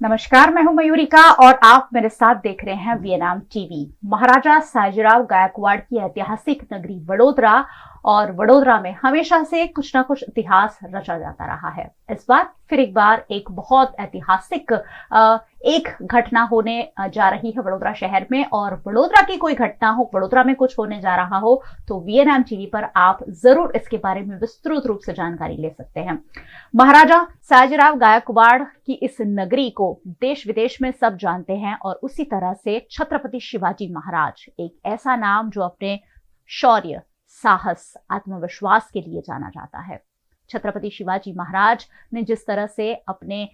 नमस्कार, मैं हूं मयूरिका और आप मेरे साथ देख रहे हैं वीएनएम टीवी। महाराजा सायाजीराव गायकवाड़ की ऐतिहासिक नगरी वडोदरा और वडोदरा में हमेशा से कुछ ना कुछ इतिहास रचा जाता रहा है। इस बार फिर एक बार एक बहुत ऐतिहासिक एक घटना होने जा रही है वडोदरा शहर में, और वडोदरा की कोई घटना हो, वडोदरा में कुछ होने जा रहा हो तो वीएनएम टीवी पर आप जरूर इसके बारे में विस्तृत रूप से जानकारी ले सकते हैं। महाराजा सायाजीराव गायकवाड़ की इस नगरी को देश विदेश में सब जानते हैं, और उसी तरह से छत्रपति शिवाजी महाराज, एक ऐसा नाम जो अपने शौर्य, साहस, आत्मविश्वास के लिए जाना जाता है। छत्रपति शिवाजी महाराज ने जिस तरह से अपने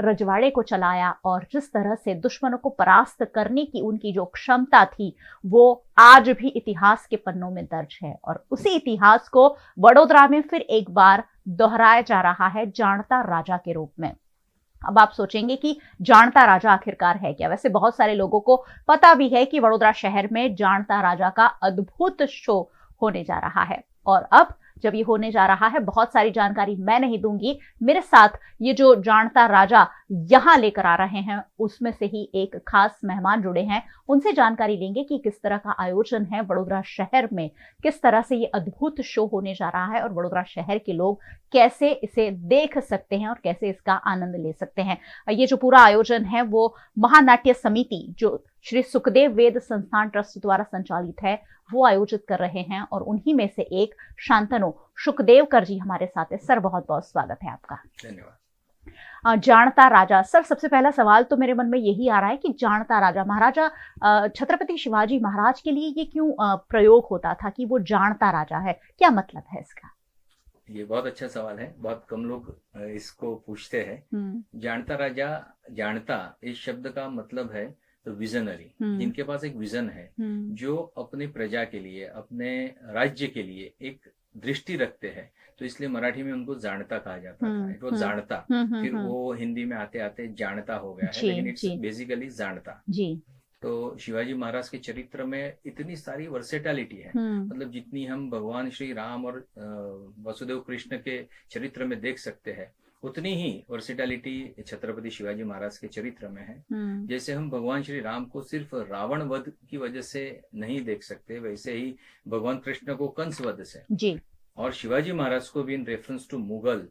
रजवाड़े को चलाया और जिस तरह से दुश्मनों को परास्त करने की उनकी जो क्षमता थी, वो आज भी इतिहास के पन्नों में दर्ज है। और उसी इतिहास को वडोदरा में फिर एक बार दोहराया जा रहा है जाणता राजा के रूप में। अब आप सोचेंगे कि जाणता राजा आखिरकार है क्या? वैसे बहुत सारे लोगों को पता भी है कि वडोदरा शहर में जाणता राजा का अद्भुत शो होने जा रहा है, और अब जब ये होने जा रहा है, बहुत सारी जानकारी मैं नहीं दूंगी, मेरे साथ ये जो जाणता राजा यहां लेकर आ रहे हैं उसमें से ही एक खास मेहमान जुड़े हैं। उनसे जानकारी लेंगे कि किस तरह का आयोजन है वडोदरा शहर में, किस तरह से ये अद्भुत शो होने जा रहा है और वडोदरा शहर के लोग कैसे इसे देख सकते हैं और कैसे इसका आनंद ले सकते हैं। ये जो पूरा आयोजन है वो महानाट्य समिति, जो श्री सुखदेव वेद संस्थान ट्रस्ट द्वारा संचालित है, वो आयोजित कर रहे हैं, और उन्हीं में से एक शांतनु सुखदेवकर जी हमारे साथ है। सर, बहुत बहुत स्वागत है आपका। धन्यवाद। जाणता राजा, सर सबसे पहला सवाल तो मेरे मन में यही आ रहा है कि जाणता राजा, महाराजा छत्रपति शिवाजी महाराज के लिए ये क्यों प्रयोग होता था कि वो जाणता राजा है? क्या मतलब है इसका? ये बहुत अच्छा सवाल है, बहुत कम लोग इसको पूछते हैं। जाणता राजा, जाणता इस शब्द का मतलब है तो विजनरी, जिनके पास एक विजन है, जो अपनी प्रजा के लिए, अपने राज्य के लिए एक दृष्टि रखते हैं, तो इसलिए मराठी में उनको जाणता कहा जाता था। इट वाज जाणता, फिर वो हिंदी में आते आते जाणता हो गया है, लेकिन इट्स बेसिकली जाणता जी। तो शिवाजी महाराज के चरित्र में इतनी सारी वर्सेटैलिटी है, मतलब जितनी हम भगवान श्री राम और वसुदेव कृष्ण के चरित्र में देख सकते हैं, उतनी ही वर्सेटैलिटी छत्रपति शिवाजी महाराज के चरित्र में है। जैसे हम भगवान श्री राम को सिर्फ रावण वध की वजह से नहीं देख सकते, वैसे ही भगवान कृष्ण को कंस वध से जी, और शिवाजी महाराज को भी in reference to Mughal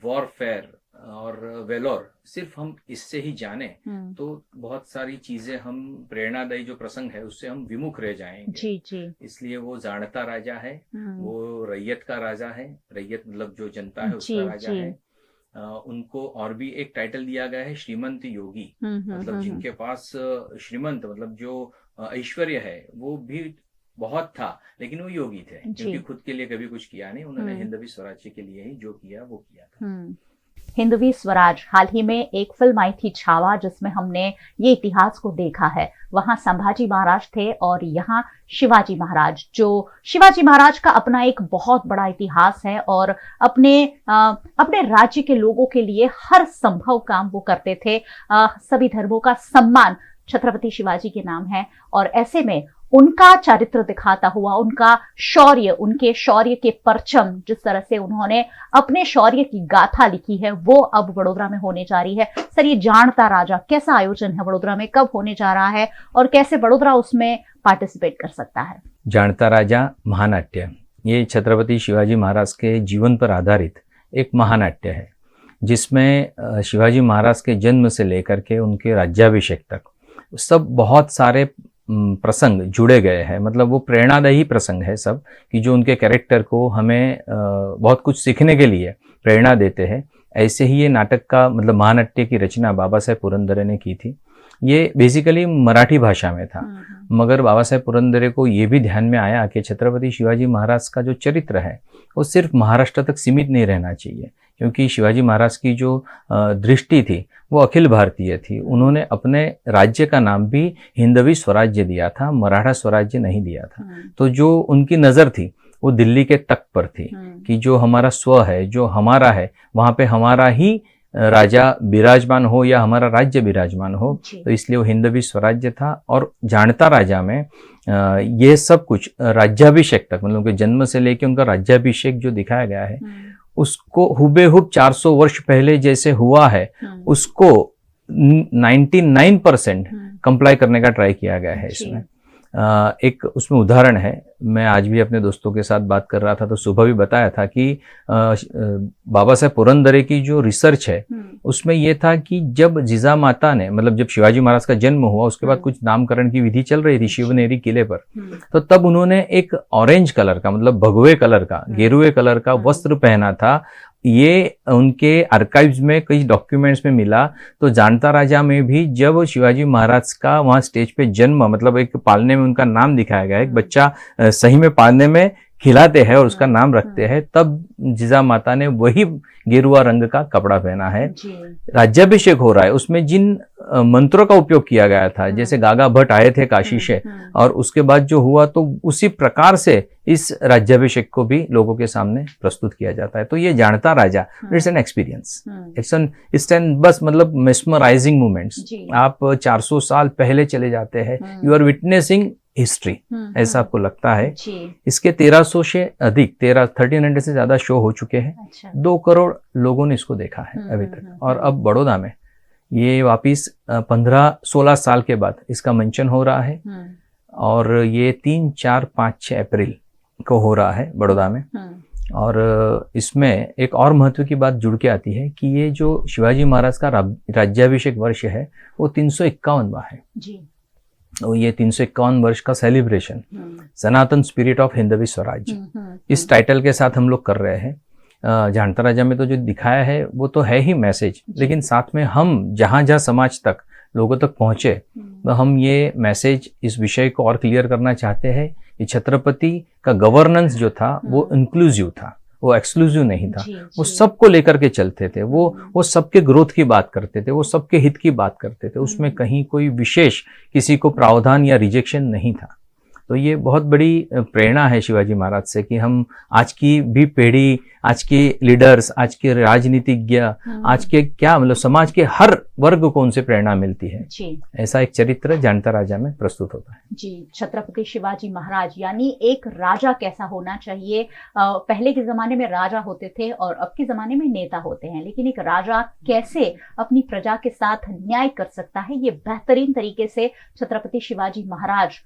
warfare और वेलोर, सिर्फ हम इससे ही जाने तो बहुत सारी चीजें, हम प्रेरणादायी जो प्रसंग है उससे हम विमुख रह जाएंगे जी जी। इसलिए वो जाणता राजा है, वो रैयत का राजा है, रैयत मतलब जो जनता है उसका राजा है। उनको और भी एक टाइटल दिया गया है श्रीमंत योगी, मतलब जिनके पास श्रीमंत मतलब जो ऐश्वर्य है वो भी बहुत था, लेकिन वो योगी थे, क्योंकि खुद के लिए कभी कुछ किया नहीं उन्होंने, हिंदवी स्वराज्य के लिए ही जो किया वो किया था। हिंदवी स्वराज, हाल ही में एक फिल्म आई थी छावा, जिसमें हमने ये इतिहास को देखा है। वहां संभाजी महाराज थे और यहाँ शिवाजी महाराज, जो शिवाजी महाराज का अपना एक बहुत बड़ा इतिहास है, और अपने राज्य के लोगों के लिए हर संभव काम वो करते थे। सभी धर्मों का सम्मान छत्रपति शिवाजी के नाम है, और ऐसे में उनका चरित्र दिखाता हुआ, उनका शौर्य, उनके शौर्य के परचम, जिस तरह से उन्होंने अपने शौर्य की गाथा लिखी है, वो अब वडोदरा में होने जा रही है। सर, ये जाणता राजा कैसा आयोजन है वडोदरा में, कब होने जा रहा है और कैसे वडोदरा उसमें पार्टिसिपेट कर सकता है? जाणता राजा महानाट्य, ये छत्रपति शिवाजी महाराज के जीवन पर आधारित एक महानाट्य है, जिसमें शिवाजी महाराज के जन्म से लेकर के उनके राज्याभिषेक तक सब बहुत सारे प्रसंग जुड़े गए हैं। मतलब वो प्रेरणादायी प्रसंग है सब, कि जो उनके कैरेक्टर को हमें बहुत कुछ सीखने के लिए प्रेरणा देते हैं। ऐसे ही ये नाटक का मतलब महानाट्य की रचना बाबा साहेब पुरंदरे ने की थी। ये बेसिकली मराठी भाषा में था, मगर बाबा साहेब पुरंदरे को ये भी ध्यान में आया कि छत्रपति शिवाजी महाराज का जो चरित्र है वो सिर्फ महाराष्ट्र तक सीमित नहीं रहना चाहिए, क्योंकि शिवाजी महाराज की जो दृष्टि थी वो अखिल भारतीय थी। उन्होंने अपने राज्य का नाम भी हिंदवी स्वराज्य दिया था, मराठा स्वराज्य नहीं दिया था। तो जो उनकी नज़र थी वो दिल्ली के तख्त पर थी, कि जो हमारा स्व है, जो हमारा है, वहाँ पे हमारा ही राजा विराजमान हो या हमारा राज्य विराजमान हो। तो इसलिए वो हिंदवी स्वराज्य था। और जाणता राजा में ये सब कुछ राज्याभिषेक तक, मतलब उनके जन्म से लेकर उनका राज्याभिषेक जो दिखाया गया है, उसको हुबेहूब 400 वर्ष पहले जैसे हुआ है उसको 99% कंप्लाई करने का ट्राई किया गया है इसमें। एक उसमें उदाहरण है, मैं आज भी अपने दोस्तों के साथ बात कर रहा था तो सुबह भी बताया था कि बाबा साहेब पुरंदरे की जो रिसर्च है उसमें ये था कि जब जिजामाता ने, मतलब जब शिवाजी महाराज का जन्म हुआ उसके बाद कुछ नामकरण की विधि चल रही थी शिवनेरी किले पर, तो तब उन्होंने एक ऑरेंज कलर का, मतलब भगवे कलर का, गेरुए कलर का वस्त्र पहना था। ये उनके आर्काइव्स में कई डॉक्यूमेंट्स में मिला। तो जानता राजा में भी जब शिवाजी महाराज का वहां स्टेज पे जन्म, मतलब एक पालने में उनका नाम दिखाया गया है, एक बच्चा सही में पालने में खिलाते हैं और उसका नाम रखते हैं, तब जिजामाता ने वही गेरुआ रंग का कपड़ा पहना है। राज्याभिषेक हो रहा है, उसमें जिन मंत्रों का उपयोग किया गया था, जैसे गागा भट्ट आए थे काशी से और उसके बाद जो हुआ, तो उसी प्रकार से इस राज्याभिषेक को भी लोगों के सामने प्रस्तुत किया जाता है। तो ये Janata Raja, it's an experience, it's an बस मतलब मेस्मराइजिंग मोमेंट्स। आप 400 साल पहले चले जाते हैं, यू आर विटनेसिंग हिस्ट्री, ऐसा आपको लगता है। इसके 1300 से अधिक 1300 से ज्यादा शो हो चुके हैं। 2 करोड़ लोगों ने इसको देखा है अभी तक। और अब बड़ौदा में ये वापिस 15-16 साल के बाद इसका मंचन हो रहा है और ये 3, 4, 5, 6 अप्रैल को हो रहा है बड़ौदा में। और इसमें एक और महत्व की बात जुड़ के आती है कि ये जो शिवाजी महाराज का राज्याभिषेक वर्ष है वो 351वां है जी। और ये 351 वर्ष का celebration Sanatan spirit of Hindavi Swaraj, इस टाइटल के साथ हम लोग कर रहे हैं। जानता राजा में तो जो दिखाया है वो तो है ही मैसेज, लेकिन साथ में हम जहाँ जहाँ समाज तक लोगों तक पहुंचे तो हम ये मैसेज, इस विषय को और क्लियर करना चाहते हैं कि छत्रपति का गवर्नेंस जो था वो इंक्लूसिव था, वो एक्सक्लूसिव नहीं था। वो सबको लेकर के चलते थे, वो सबके ग्रोथ की बात करते थे, वो सबके हित की बात करते थे, उसमें कहीं कोई विशेष किसी को प्रावधान या रिजेक्शन नहीं था। तो ये बहुत बड़ी प्रेरणा है शिवाजी महाराज से कि हम आज की भी पीढ़ी, आज के लीडर्स, आज के राजनीतिज्ञ, आज के क्या मतलब समाज के हर वर्ग को उनसे प्रेरणा मिलती है जी। ऐसा एक चरित्र जानता राजा में प्रस्तुत होता है जी। छत्रपति शिवाजी महाराज यानी एक राजा कैसा होना चाहिए। पहले के जमाने में राजा होते थे और अब के जमाने में नेता होते हैं, लेकिन एक राजा कैसे अपनी प्रजा के साथ न्याय कर सकता है, ये बेहतरीन तरीके से छत्रपति शिवाजी महाराज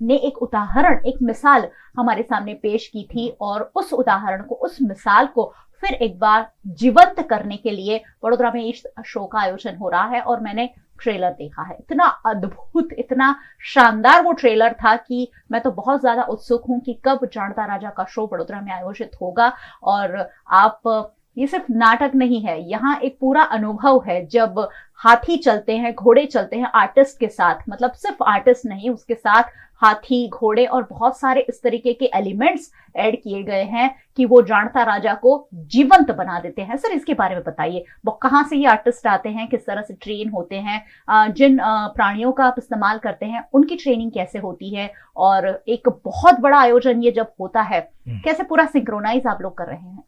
ने एक उदाहरण, एक मिसाल हमारे सामने पेश की थी। और उस उदाहरण को, उस मिसाल को फिर एक बार जीवंत करने के लिए बड़ोदरा में इस शो का आयोजन हो रहा है। और मैंने ट्रेलर देखा है, इतना अद्भुत, इतना शानदार वो ट्रेलर था कि मैं तो बहुत ज्यादा उत्सुक हूं कि कब जानता राजा का शो बड़ोदरा में आयोजित होगा। और आप, ये सिर्फ नाटक नहीं है, यहाँ एक पूरा अनुभव है। जब हाथी चलते हैं, घोड़े चलते हैं आर्टिस्ट के साथ, मतलब सिर्फ आर्टिस्ट नहीं, उसके साथ हाथी, घोड़े और बहुत सारे इस तरीके के एलिमेंट्स ऐड किए गए हैं कि वो जानता राजा को जीवंत बना देते हैं। सर, इसके बारे में बताइए, वो कहाँ से ये आर्टिस्ट आते हैं, किस तरह से ट्रेन होते हैं, जिन प्राणियों का आप इस्तेमाल करते हैं उनकी ट्रेनिंग कैसे होती है, और एक बहुत बड़ा आयोजन ये जब होता है कैसे पूरा सिंक्रोनाइज आप लोग कर रहे हैं?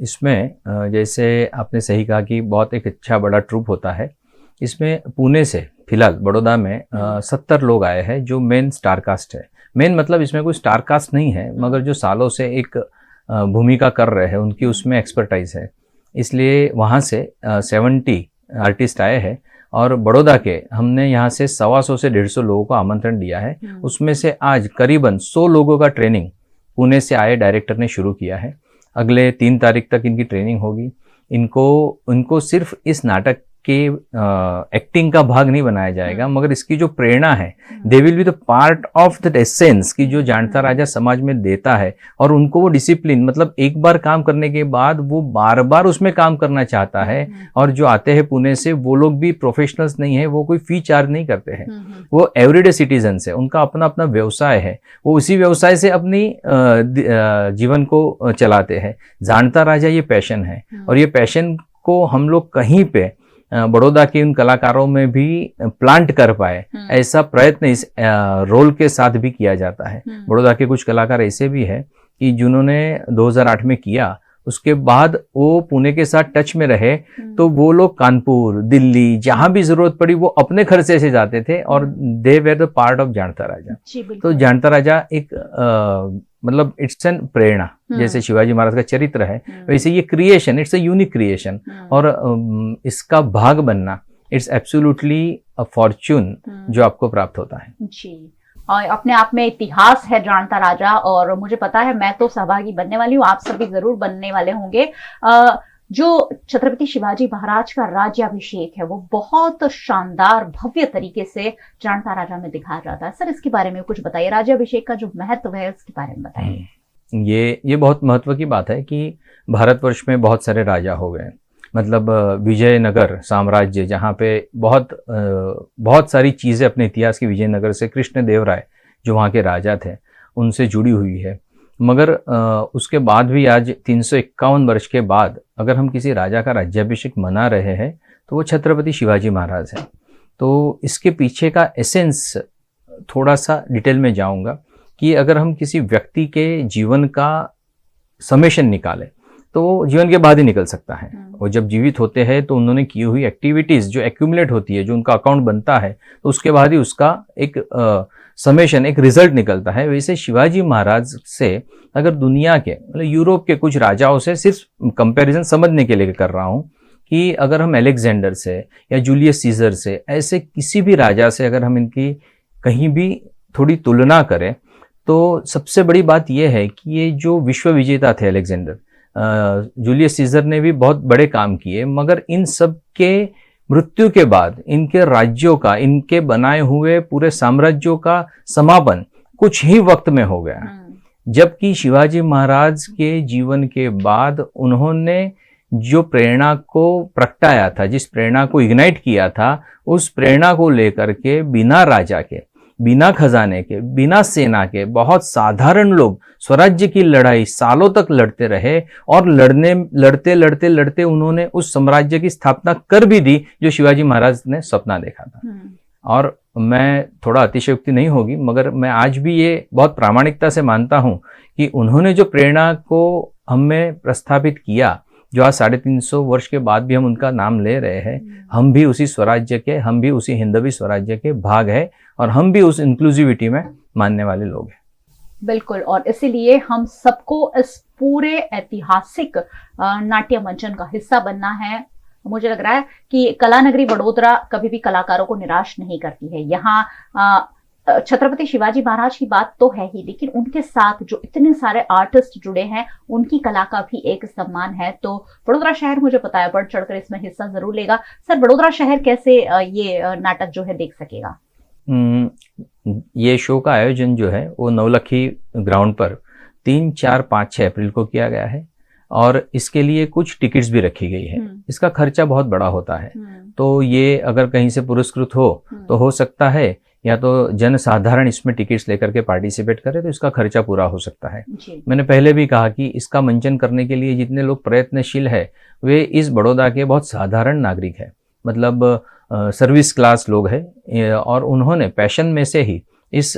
इसमें जैसे आपने सही कहा कि बहुत एक अच्छा बड़ा ट्रूप होता है। इसमें पुणे से फिलहाल बड़ौदा में 70 लोग आए हैं जो मेन स्टार कास्ट है। मेन मतलब इसमें कोई स्टार कास्ट नहीं है, मगर जो सालों से एक भूमिका कर रहे हैं उनकी उसमें एक्सपर्टाइज है, इसलिए वहाँ से 70 आर्टिस्ट आए हैं। और बड़ौदा के हमने यहाँ से 125 से 150 लोगों को आमंत्रण दिया है। उसमें से आज करीबन 100 लोगों का ट्रेनिंग पुणे से आए डायरेक्टर ने शुरू किया है। अगले 3 तारीख तक इनकी ट्रेनिंग होगी। इनको सिर्फ इस नाटक के एक्टिंग का भाग नहीं बनाया जाएगा, मगर इसकी जो प्रेरणा है, they will be the part of the essence की जो जानता राजा समाज में देता है। और उनको वो डिसिप्लिन, मतलब एक बार काम करने के बाद वो बार बार उसमें काम करना चाहता है। और जो आते हैं पुणे से, वो लोग भी प्रोफेशनल्स नहीं है, वो कोई फी चार्ज नहीं करते हैं, वो एवरीडे सिटीजन्स है, उनका अपना अपना व्यवसाय है, वो उसी व्यवसाय से अपनी जीवन को चलाते हैं। जानता राजा ये पैशन है, और ये पैशन को हम लोग कहीं पे बड़ौदा के उन कलाकारों में भी प्लांट कर पाए, ऐसा प्रयत्न इस रोल के साथ भी किया जाता है। बड़ौदा के कुछ कलाकार ऐसे भी हैं कि जिन्होंने 2008 में किया, उसके बाद वो पुणे के साथ टच में रहे, तो वो लोग कानपुर, दिल्ली, जहां भी जरूरत पड़ी वो अपने खर्चे से जाते थे और they were the part of जानता राजा। तो जानता राजा एक मतलब इट्स एन प्रेरणा, जैसे शिवाजी महाराज का चरित्र है वैसे ये creation, it's a unique creation. और इसका भाग बनना इट्स एब्सोल्युटली अ फॉर्च्यून जो आपको प्राप्त होता है जी। और अपने आप में इतिहास है जानता राजा, और मुझे पता है मैं तो सहभागी बनने वाली हूँ, आप सभी जरूर बनने वाले होंगे। जो छत्रपति शिवाजी महाराज का राज्याभिषेक है वो बहुत शानदार भव्य तरीके से जानता राजा में दिखाया जाता है। सर इसके बारे में कुछ बताइए, राज्याभिषेक का जो महत्व है उसके बारे में बताइए। ये बहुत महत्व की बात है कि भारतवर्ष में बहुत सारे राजा हो गए, मतलब विजयनगर साम्राज्य जहाँ पे बहुत सारी चीज़ें अपने इतिहास की विजयनगर से कृष्णदेव राय जो वहाँ के राजा थे उनसे जुड़ी हुई है। मगर उसके बाद भी आज 351 वर्ष के बाद अगर हम किसी राजा का राज्याभिषेक मना रहे हैं तो वो छत्रपति शिवाजी महाराज हैं। तो इसके पीछे का एसेंस थोड़ा सा डिटेल में जाऊंगा कि अगर हम किसी व्यक्ति के जीवन का समेशन निकालें तो वो जीवन के बाद ही निकल सकता है। वो जब जीवित होते हैं तो उन्होंने की हुई एक्टिविटीज़ जो एक्यूमुलेट होती है, जो उनका अकाउंट बनता है, तो उसके बाद ही उसका एक समेशन, एक रिजल्ट निकलता है। वैसे शिवाजी महाराज से अगर दुनिया के मतलब यूरोप के कुछ राजाओं से सिर्फ कंपैरिजन समझने के लिए कर रहा हूँ कि अगर हम अलेक्जेंडर से या जूलियस सीजर से, ऐसे किसी भी राजा से अगर हम इनकी कहीं भी थोड़ी तुलना करें तो सबसे बड़ी बात यह है कि ये जो विश्व विजेता थे अलेक्जेंडर, जूलियस सीजर ने भी बहुत बड़े काम किए, मगर इन सब के मृत्यु के बाद इनके राज्यों का, इनके बनाए हुए पूरे साम्राज्यों का समापन कुछ ही वक्त में हो गया। जबकि शिवाजी महाराज के जीवन के बाद उन्होंने जो प्रेरणा को प्रगटाया था, जिस प्रेरणा को इग्नाइट किया था, उस प्रेरणा को लेकर के बिना राजा के, बिना खजाने के, बिना सेना के बहुत साधारण लोग स्वराज्य की लड़ाई सालों तक लड़ते रहे और लड़ते उन्होंने उस साम्राज्य की स्थापना कर भी दी जो शिवाजी महाराज ने सपना देखा था। और मैं थोड़ा अतिशयोक्ति नहीं होगी मगर मैं आज भी ये बहुत प्रामाणिकता से मानता हूँ कि उन्होंने जो प्रेरणा को हमें प्रस्थापित किया, जो आज 350 वर्ष के बाद भी हम उनका नाम ले रहे हैं, हम भी उसी स्वराज्य के, हम भी उसी हिंदवी स्वराज्य के भाग है और हम भी उस इंक्लूसिविटी में मानने वाले लोग हैं। बिल्कुल, और इसीलिए हम सबको इस पूरे ऐतिहासिक नाट्य मंचन का हिस्सा बनना है। मुझे लग रहा है कि कला नगरी वडोदरा कभी भी कलाकारों को निराश नहीं करती है। यहाँ छत्रपति शिवाजी महाराज की बात तो है ही, लेकिन उनके साथ जो इतने सारे आर्टिस्ट जुड़े हैं उनकी कला का भी एक सम्मान है। तो वडोदरा शहर मुझे पता है बढ़ चढ़कर इसमें हिस्सा जरूर लेगा। सर वडोदरा शहर कैसे ये नाटक जो है देख सकेगा? ये शो का आयोजन जो है वो नवलखी ग्राउंड पर 3, 4, 5, 6 अप्रैल को किया गया है और इसके लिए कुछ टिकट्स भी रखी गई है। इसका खर्चा बहुत बड़ा होता है, तो ये अगर कहीं से पुरस्कृत हो तो हो सकता है या तो जन साधारण इसमें टिकट्स लेकर के पार्टिसिपेट करे तो इसका खर्चा पूरा हो सकता है। मैंने पहले भी कहा कि इसका मंचन करने के लिए जितने लोग प्रयत्नशील है वे इस बड़ौदा के बहुत साधारण नागरिक है, मतलब सर्विस क्लास लोग हैं और उन्होंने पैशन में से ही इस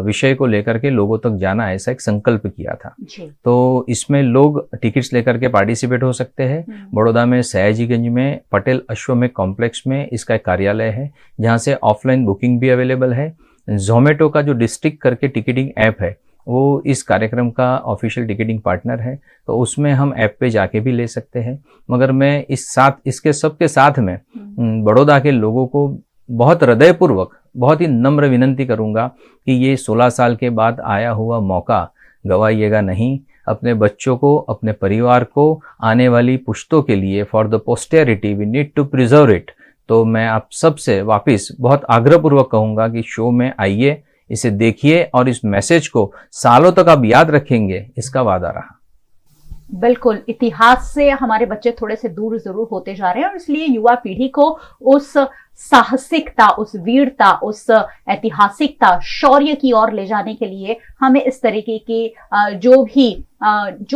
विषय को लेकर के लोगों तक जाना ऐसा एक संकल्प किया था। तो इसमें लोग टिकट्स लेकर के पार्टिसिपेट हो सकते हैं। बड़ौदा में सयाजीगंज में पटेल अश्वमेध कॉम्प्लेक्स में इसका एक कार्यालय है जहां से ऑफलाइन बुकिंग भी अवेलेबल है। जोमेटो का जो डिस्ट्रिक्ट करके टिकटिंग ऐप है वो इस कार्यक्रम का ऑफिशियल टिकटिंग पार्टनर है, तो उसमें हम ऐप पे जाके भी ले सकते हैं। मगर मैं इसके सबके साथ में बड़ौदा के लोगों को बहुत हृदयपूर्वक, बहुत ही नम्र विनंती करूंगा कि ये 16 साल के बाद आया हुआ मौका गवाइएगा नहीं। अपने बच्चों को, अपने परिवार को, आने वाली पुश्तों के लिए, for the posterity we need to preserve it. तो मैं आप सबसे वापस बहुत आग्रहपूर्वक कहूँगा कि शो में आइए, इसे देखिए और इस मैसेज को सालों तक आप याद रखेंगे, इसका वादा रहा। बिल्कुल, इतिहास से हमारे बच्चे थोड़े से दूर जरूर होते जा रहे हैं और इसलिए युवा पीढ़ी को उस साहसिकता, उस वीरता, उस ऐतिहासिकता, शौर्य की ओर ले जाने के लिए हमें इस तरीके के जो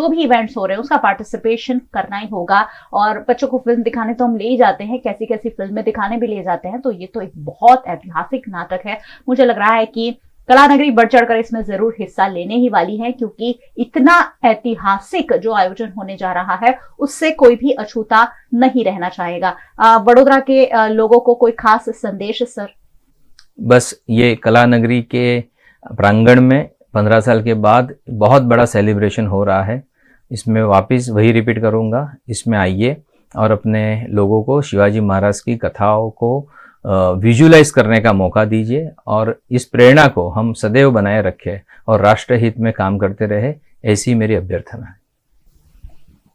भी इवेंट्स हो रहे हैं उसका पार्टिसिपेशन करना ही होगा। और बच्चों को फिल्म दिखाने तो हम ले ही जाते हैं, कैसी कैसी फिल्में दिखाने भी ले जाते हैं, तो ये तो एक बहुत ऐतिहासिक नाटक है। मुझे लग रहा है कि कला नगरी बढ़ चढ़कर इसमें जरूर हिस्सा लेने ही वाली है, क्योंकि इतना ऐतिहासिक जो आयोजन होने जा रहा है उससे कोई भी अछूता नहीं रहना चाहेगा। वडोदरा के लोगों को कोई खास संदेश सर? बस ये कला नगरी के प्रांगण में 15 साल के बाद बहुत बड़ा सेलिब्रेशन हो रहा है। इसमें वापस वही रिपीट करूंगा, इसमें आइए और अपने लोगों को शिवाजी महाराज की कथाओं को विजुलाइज करने का मौका दीजिए और इस प्रेरणा को हम सदैव बनाए रखें और राष्ट्रहित में काम करते रहे, ऐसी मेरी अभ्यर्थना है।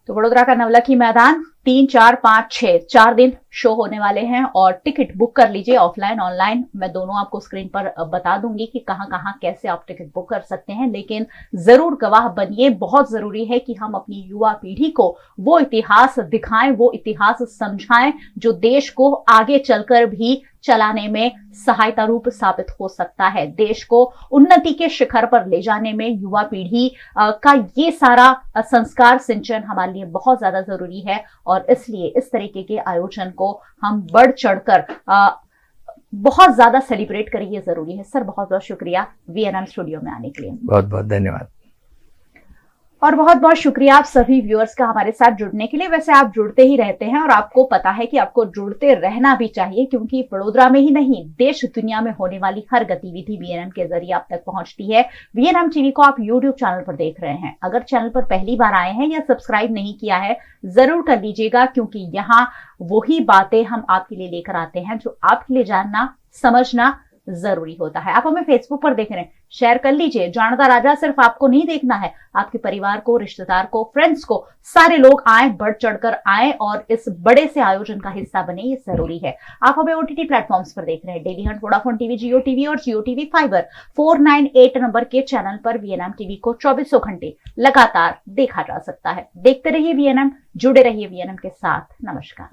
तो वडोदरा का नवलखी मैदान 3, 4, 5, 6 4 दिन शो होने वाले हैं और टिकट बुक कर लीजिए, ऑफलाइन ऑनलाइन मैं दोनों आपको स्क्रीन पर बता दूंगी कि कहां कहां कैसे आप टिकट बुक कर सकते हैं। लेकिन जरूर गवाह बनिए, बहुत जरूरी है कि हम अपनी युवा पीढ़ी को वो इतिहास दिखाएं, वो इतिहास समझाएं जो देश को आगे चलकर भी चलाने में सहायता रूप साबित हो सकता है। देश को उन्नति के शिखर पर ले जाने में युवा पीढ़ी का ये सारा संस्कार सिंचन हमारे लिए बहुत ज्यादा जरूरी है और इसलिए इस तरीके के आयोजन को हम बढ़ चढ़कर बहुत ज्यादा सेलिब्रेट करें, ये जरूरी है। सर बहुत बहुत शुक्रिया वीएनएम स्टूडियो में आने के लिए। बहुत बहुत धन्यवाद। और बहुत बहुत शुक्रिया आप सभी व्यूअर्स का हमारे साथ जुड़ने के लिए। वैसे आप जुड़ते ही रहते हैं और आपको पता है कि आपको जुड़ते रहना भी चाहिए, क्योंकि वडोदरा में ही नहीं देश दुनिया में होने वाली हर गतिविधि वीएनएम के जरिए आप तक पहुंचती है। वीएनएम टीवी को आप यूट्यूब चैनल पर देख रहे हैं, अगर चैनल पर पहली बार आए हैं या सब्सक्राइब नहीं किया है जरूर कर लीजिएगा, क्योंकि यहाँ वही बातें हम आपके लिए लेकर आते हैं जो आपके लिए जानना समझना जरूरी होता है। आप हमें फेसबुक पर देख रहे हैं, शेयर कर लीजिए। जानता राजा सिर्फ आपको नहीं देखना है, आपके परिवार को, रिश्तेदार को, फ्रेंड्स को, सारे लोग आए, बढ़ चढ़कर आए और इस बड़े से आयोजन का हिस्सा बने, ये जरूरी है। आप हमें ओटीटी प्लेटफॉर्म्स पर देख रहे हैं, डेली हंट, वोडाफोन टीवी, जियो टीवी और जियो टीवी फाइबर 498 नंबर के चैनल पर वीएनएम टीवी को 24 घंटे लगातार देखा जा सकता है। देखते रहिए वीएनएम, जुड़े रहिए वीएनएम के साथ। नमस्कार।